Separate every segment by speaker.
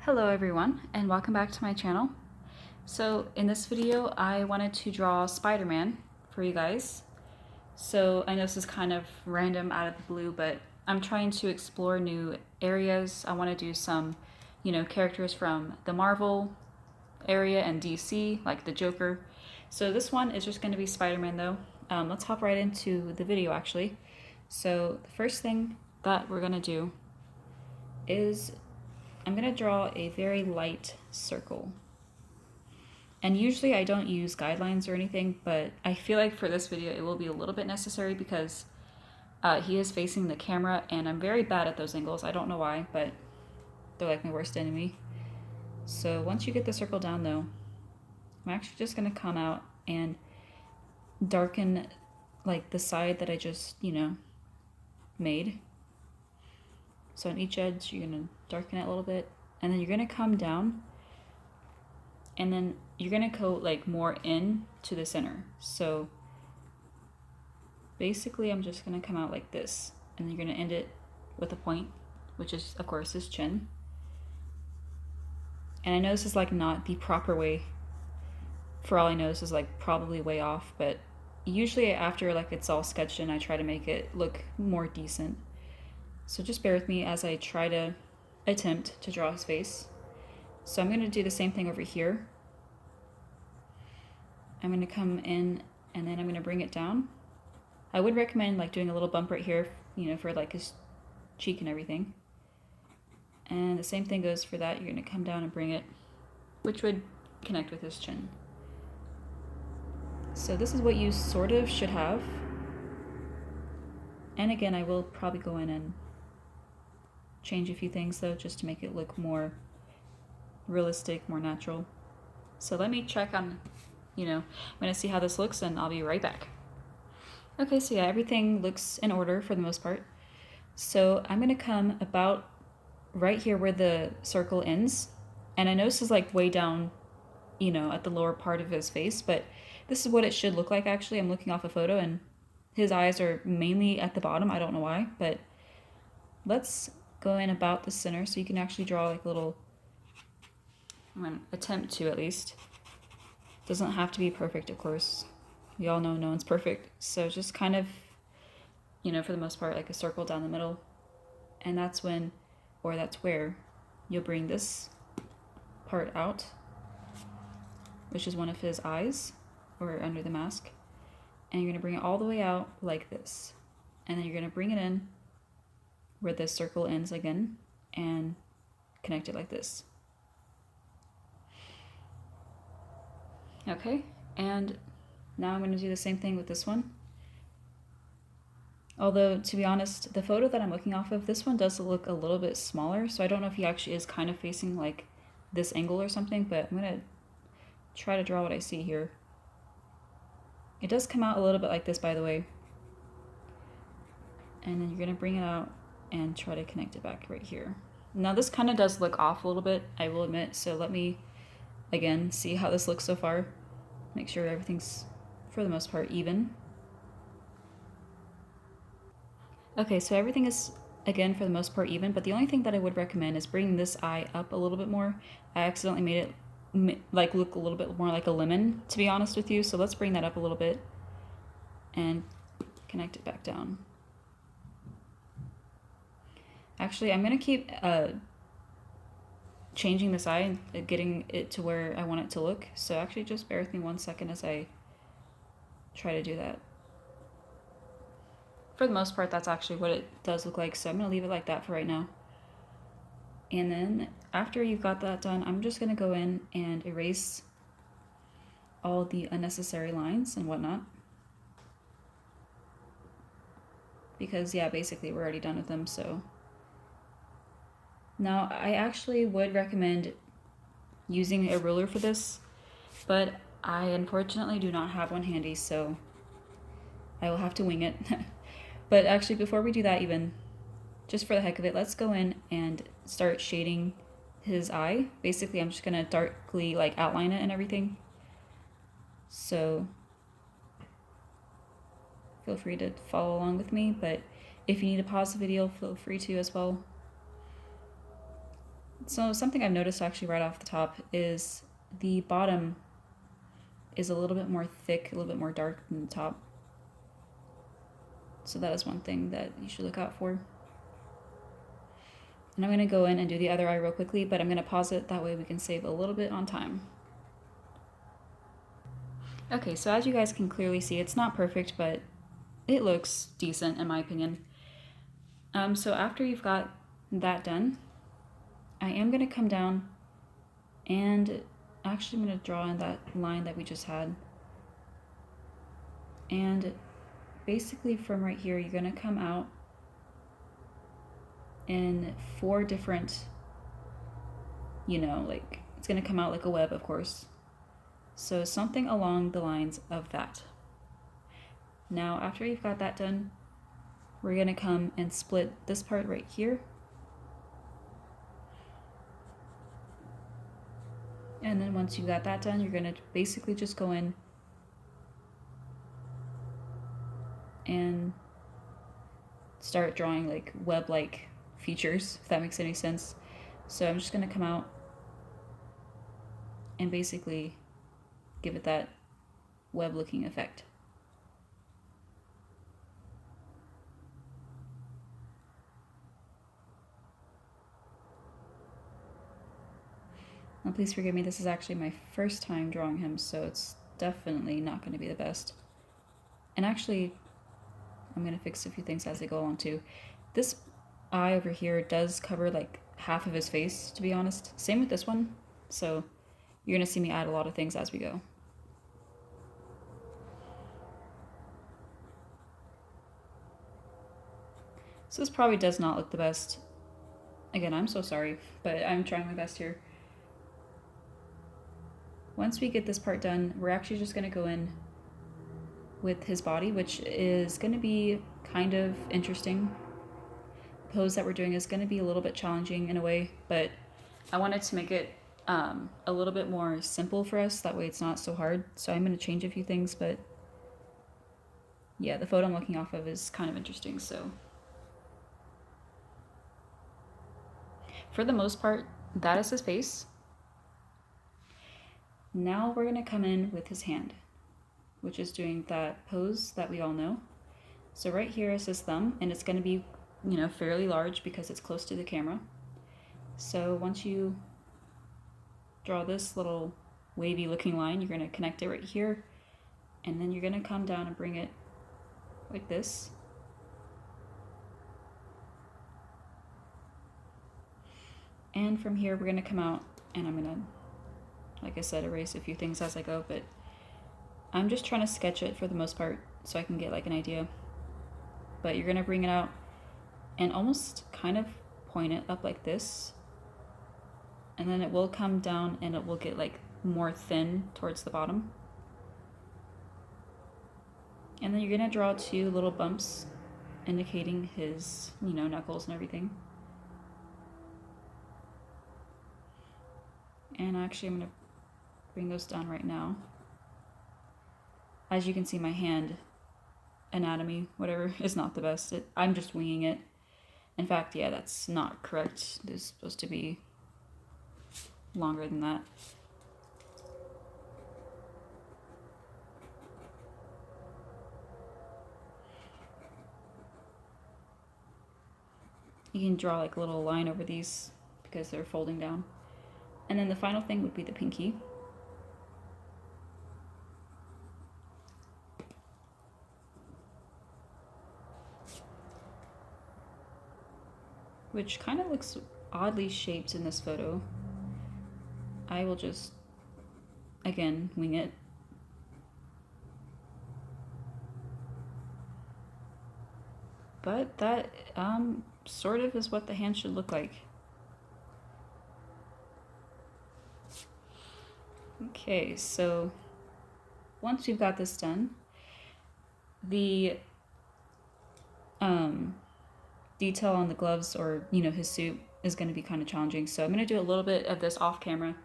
Speaker 1: Hello everyone and welcome back to my channel. So in this video I wanted to draw Spider-Man for you guys. So I know this is kind of random out of the blue, but I'm trying to explore new areas. I want to do some, characters from the Marvel area and DC, like the Joker. So this one is just going to be Spider-Man though. Let's hop right into the video actually. So the first thing that we're going to do is I'm going to draw a very light circle. And usually I don't use guidelines or anything, but I feel like for this video it will be a little bit necessary because he is facing the camera and I'm very bad at those angles. I don't know why, but they're like my worst enemy. So once you get the circle down though, I'm actually just going to come out and darken like the side that I just, made. So on each edge you're going to darken it a little bit and then you're going to come down and then you're going to go like more in to the center. So basically I'm just going to come out like this and you're going to end it with a point, which is of course his chin. And I know this is like not the proper way. For all I know, this is like probably way off, but usually after like it's all sketched in, I try to make it look more decent. So just bear with me as I try to attempt to draw his face. So I'm going to do the same thing over here. I'm going to come in and then I'm going to bring it down. I would recommend like doing a little bump right here, for like his cheek and everything. And the same thing goes for that. You're going to come down and bring it, which would connect with his chin. So this is what you sort of should have. And again, I will probably go in and change a few things though, just to make it look more realistic, more natural. So let me check on, I'm gonna see how this looks and I'll be right back. Okay, so yeah, everything looks in order for the most part. So I'm gonna come about right here where the circle ends. And I know this is like way down, at the lower part of his face, but this is what it should look like actually. I'm looking off a photo and his eyes are mainly at the bottom. I don't know why, but let's go in about the center so you can actually draw like a little, I'm gonna attempt to at least. Doesn't have to be perfect, of course. We all know no one's perfect. So just kind of, for the most part, like a circle down the middle. And that's when, or that's where, you'll bring this part out, which is one of his eyes, or under the mask. And you're gonna bring it all the way out like this. And then you're gonna bring it in where this circle ends again and connect it like this. Okay, and now I'm going to do the same thing with this one. Although, to be honest, the photo that I'm looking off of, this one does look a little bit smaller, so I don't know if he actually is kind of facing like this angle or something, but I'm going to try to draw what I see here. It does come out a little bit like this, by the way. And then you're going to bring it out and try to connect it back right here. Now this kind of does look off a little bit, I will admit, so let me, again, see how this looks so far. Make sure everything's, for the most part, even. Okay, so everything is, again, for the most part, even, but the only thing that I would recommend is bringing this eye up a little bit more. I accidentally made it like look a little bit more like a lemon, to be honest with you, so let's bring that up a little bit and connect it back down. Actually, I'm going to keep changing this eye and getting it to where I want it to look. So actually just bear with me 1 second as I try to do that. For the most part, that's actually what it does look like. So I'm going to leave it like that for right now. And then after you've got that done, I'm just going to go in and erase all the unnecessary lines and whatnot. Because yeah, basically we're already done with them, so. Now, I actually would recommend using a ruler for this, but I unfortunately do not have one handy, so I will have to wing it. But actually, before we do that even, just for the heck of it, let's go in and start shading his eye. Basically, I'm just gonna darkly like outline it and everything. So feel free to follow along with me, but if you need to pause the video, feel free to as well. So something I've noticed actually right off the top is the bottom is a little bit more thick, a little bit more dark than the top. So that is one thing that you should look out for. And I'm going to go in and do the other eye real quickly, but I'm going to pause it, that way we can save a little bit on time. Okay, so as you guys can clearly see, it's not perfect, but it looks decent in my opinion. So after you've got that done, I am going to come down and actually I'm going to draw in that line that we just had. And basically from right here, you're going to come out in 4 different, like it's going to come out like a web, of course. So something along the lines of that. Now, after you've got that done, we're going to come and split this part right here. And then once you've got that done, you're going to basically just go in and start drawing like web-like features, if that makes any sense. So I'm just going to come out and basically give it that web-looking effect. Now please forgive me, this is actually my first time drawing him, so it's definitely not going to be the best. And actually, I'm going to fix a few things as they go along too. This eye over here does cover like half of his face, to be honest. Same with this one, so you're going to see me add a lot of things as we go. So this probably does not look the best. Again, I'm so sorry, but I'm trying my best here. Once we get this part done, we're actually just going to go in with his body, which is going to be kind of interesting. The pose that we're doing is going to be a little bit challenging in a way, but I wanted to make it a little bit more simple for us, that way it's not so hard. So I'm going to change a few things, but yeah, the photo I'm looking off of is kind of interesting. So for the most part, that is his face. Now we're going to come in with his hand, which is doing that pose that we all know. So right here is his thumb, and it's going to be, fairly large because it's close to the camera. So once you draw this little wavy looking line, you're going to connect it right here, and then you're going to come down and bring it like this. And from here, we're going to come out, and I'm going to, like I said, erase a few things as I go, but I'm just trying to sketch it for the most part so I can get like an idea. But you're going to bring it out and almost kind of point it up like this. And then it will come down and it will get like more thin towards the bottom. And then you're going to draw 2 little bumps indicating his, knuckles and everything. And actually I'm going to bring those down right now. As you can see, my hand anatomy, whatever, is not the best. I'm just winging it. In fact, yeah, that's not correct. It's supposed to be longer than that. You can draw like a little line over these because they're folding down. And then the final thing would be the pinky. Which kind of looks oddly shaped in this photo. I will just, again, wing it. But that sort of is what the hand should look like. Okay, so once we've got this done, the detail on the gloves or, his suit is going to be kind of challenging. So I'm going to do a little bit of this off camera.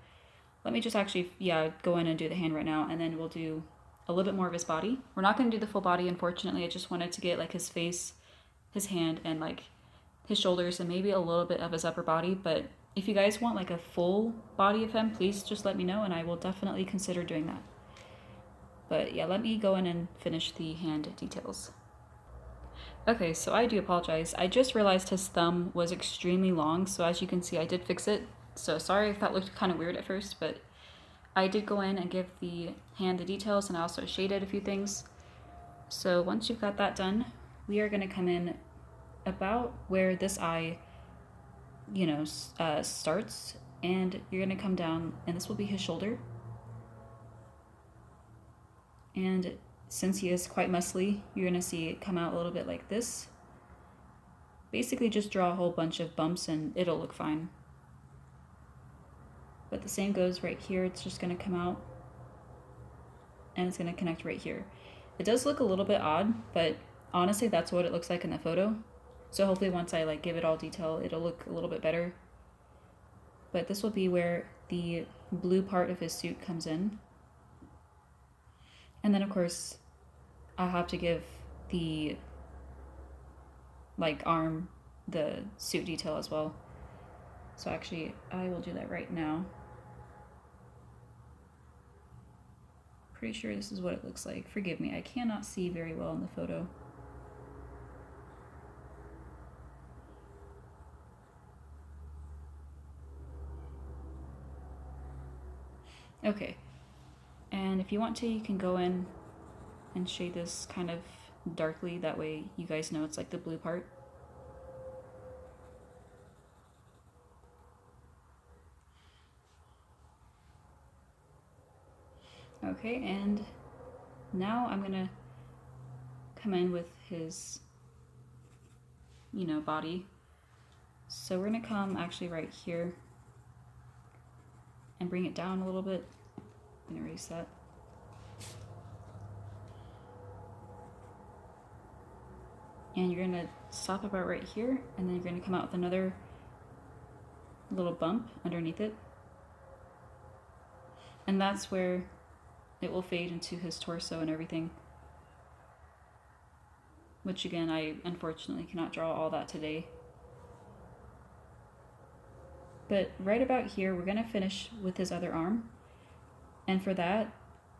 Speaker 1: Let me just actually, go in and do the hand right now, and then we'll do a little bit more of his body. We're not going to do the full body, unfortunately. I just wanted to get like his face, his hand, and like his shoulders, and maybe a little bit of his upper body, but if you guys want like a full body of him, please just let me know and I will definitely consider doing that. But yeah, let me go in and finish the hand details. Okay, so I do apologize. I just realized his thumb was extremely long, so as you can see, I did fix it. So sorry if that looked kind of weird at first, but I did go in and give the hand the details, and I also shaded a few things. So once you've got that done, we are going to come in about where this eye, starts, and you're going to come down, and this will be his shoulder. And since he is quite muscly, you're going to see it come out a little bit like this. Basically just draw a whole bunch of bumps and it'll look fine. But the same goes right here. It's just going to come out and it's going to connect right here. It does look a little bit odd, but honestly that's what it looks like in the photo. So hopefully once I give it all detail, it'll look a little bit better. But this will be where the blue part of his suit comes in. And then of course I'll have to give the arm the suit detail as well. So actually I will do that right now. Pretty sure this is what it looks like. Forgive me, I cannot see very well in the photo. Okay, and if you want to, you can go in and shade this kind of darkly, that way you guys know it's like the blue part. Okay, and now I'm gonna come in with his, body. So we're gonna come actually right here and bring it down a little bit. I'm gonna erase that. And you're gonna stop about right here, and then you're gonna come out with another little bump underneath it. And that's where it will fade into his torso and everything. Which again, I unfortunately cannot draw all that today. But right about here, we're gonna finish with his other arm. And for that,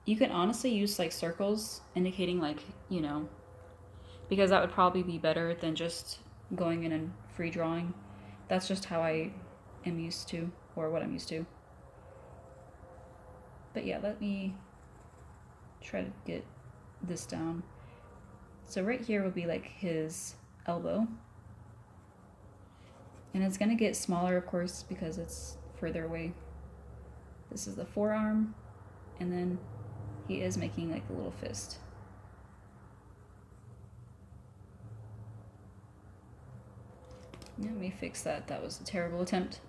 Speaker 1: you can honestly use circles indicating because that would probably be better than just going in and free drawing. That's just how I am used to, or what I'm used to. But yeah, let me try to get this down. So right here will be his elbow. And it's gonna get smaller, of course, because it's further away. This is the forearm, and then he is making a little fist. Let me fix that. That was a terrible attempt.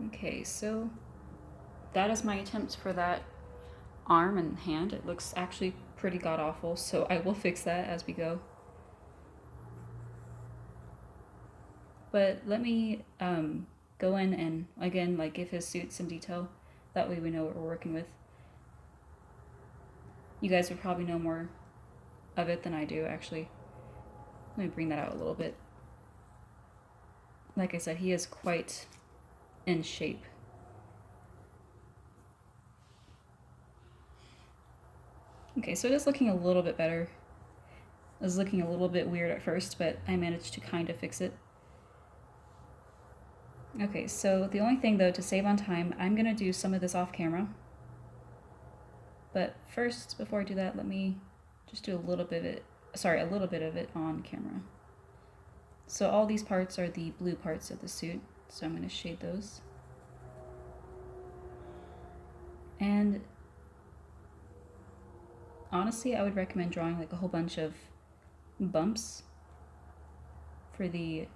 Speaker 1: Okay, so that is my attempt for that arm and hand. It looks actually pretty god-awful, so I will fix that as we go. But let me go in and, again, give his suit some detail. That way we know what we're working with. You guys would probably know more of it than I do, actually. Let me bring that out a little bit. Like I said, he is quite in shape. Okay, so it is looking a little bit better. It was looking a little bit weird at first, but I managed to kind of fix it. Okay, so the only thing though, to save on time, I'm gonna do some of this off camera. But first, before I do that, let me just do a little bit of it on camera. So all these parts are the blue parts of the suit, so I'm gonna shade those. And honestly, I would recommend drawing a whole bunch of bumps for the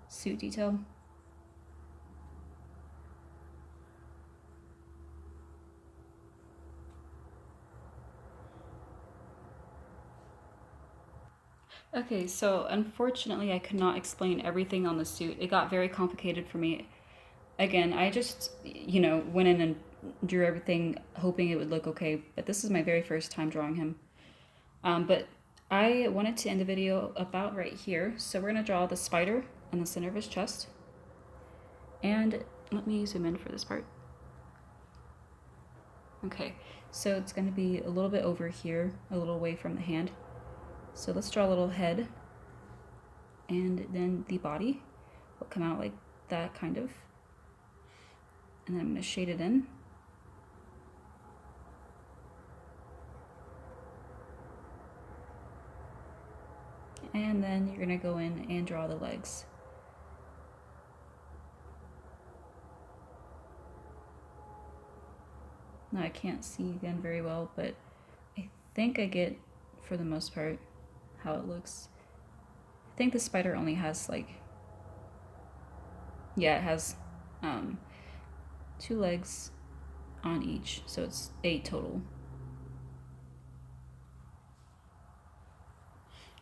Speaker 1: suit detail. Okay, so unfortunately I could not explain everything on the suit. It got very complicated for me. Again, I just, went in and drew everything hoping it would look okay, but this is my very first time drawing him. But I wanted to end the video about right here. So we're gonna draw the spider in the center of his chest. And let me zoom in for this part. Okay, so it's gonna be a little bit over here, a little away from the hand. So let's draw a little head, and then the body will come out like that, kind of. And then I'm gonna shade it in. And then you're gonna go in and draw the legs. Now I can't see again very well, but I think I get, for the most part, how it looks. I think the spider only has it has 2 legs on each, so it's 8 total.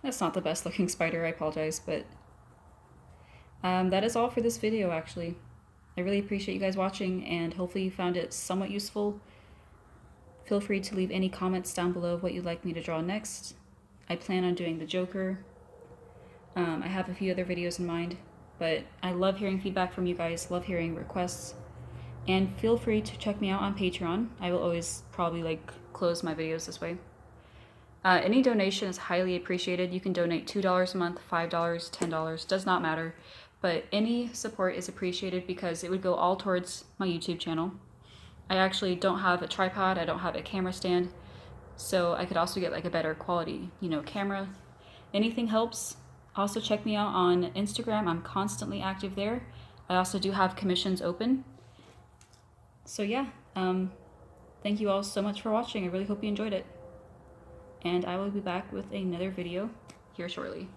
Speaker 1: That's not the best looking spider, I apologize, but that is all for this video, actually. I really appreciate you guys watching, and hopefully you found it somewhat useful. Feel free to leave any comments down below of what you'd like me to draw next. I plan on doing the Joker. I have a few other videos in mind, but I love hearing feedback from you guys, love hearing requests, and feel free to check me out on Patreon. I will always probably close my videos this way. Any donation is highly appreciated. You can donate $2 a month, $5, $10, does not matter, but any support is appreciated because it would go all towards my YouTube channel. I actually don't have a tripod, I don't have a camera stand, so I could also get a better quality, camera. Anything helps. Also check me out on Instagram, I'm constantly active there. I also do have commissions open. So yeah, thank you all so much for watching. I really hope you enjoyed it. And I will be back with another video here shortly.